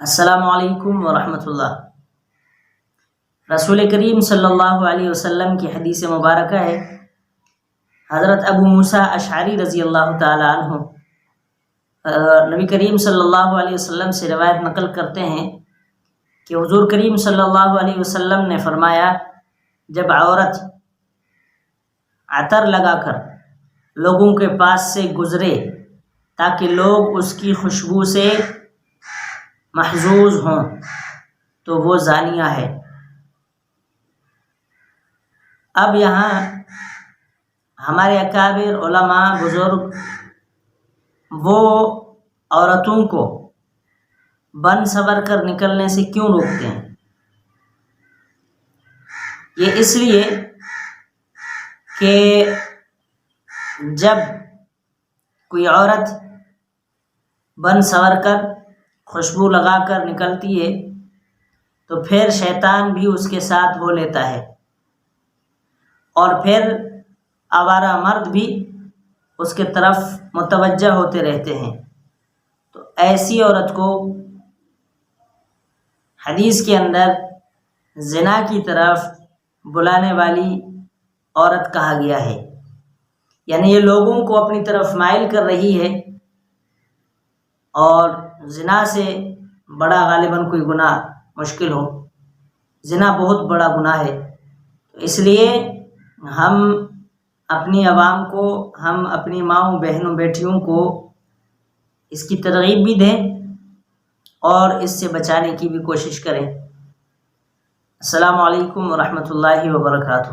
السلام علیکم ورحمۃ اللہ۔ رسول کریم صلی اللہ علیہ وسلم کی حدیث مبارکہ ہے، حضرت ابو موسیٰ اشعری رضی اللہ تعالی عنہ نبی کریم صلی اللہ علیہ وسلم سے روایت نقل کرتے ہیں کہ حضور کریم صلی اللہ علیہ وسلم نے فرمایا، جب عورت عطر لگا کر لوگوں کے پاس سے گزرے تاکہ لوگ اس کی خوشبو سے محظوظ ہوں تو وہ زانیہ ہے۔ اب یہاں ہمارے اکابر علماء بزرگ وہ عورتوں کو بن سنور کر نکلنے سے کیوں روکتے ہیں؟ یہ اس لیے کہ جب کوئی عورت بن سنور کر خوشبو لگا کر نکلتی ہے تو پھر شیطان بھی اس کے ساتھ ہو لیتا ہے، اور پھر آوارہ مرد بھی اس کے طرف متوجہ ہوتے رہتے ہیں۔ تو ایسی عورت کو حدیث کے اندر زنا کی طرف بلانے والی عورت کہا گیا ہے، یعنی یہ لوگوں کو اپنی طرف مائل کر رہی ہے، اور زنا سے بڑا غالباً کوئی گناہ مشکل ہو، زنا بہت بڑا گناہ ہے۔ اس لیے ہم اپنی عوام کو، ہم اپنی ماؤں بہنوں بیٹیوں کو اس کی ترغیب بھی دیں اور اس سے بچانے کی بھی کوشش کریں۔ السلام علیکم ورحمۃ اللہ وبرکاتہ۔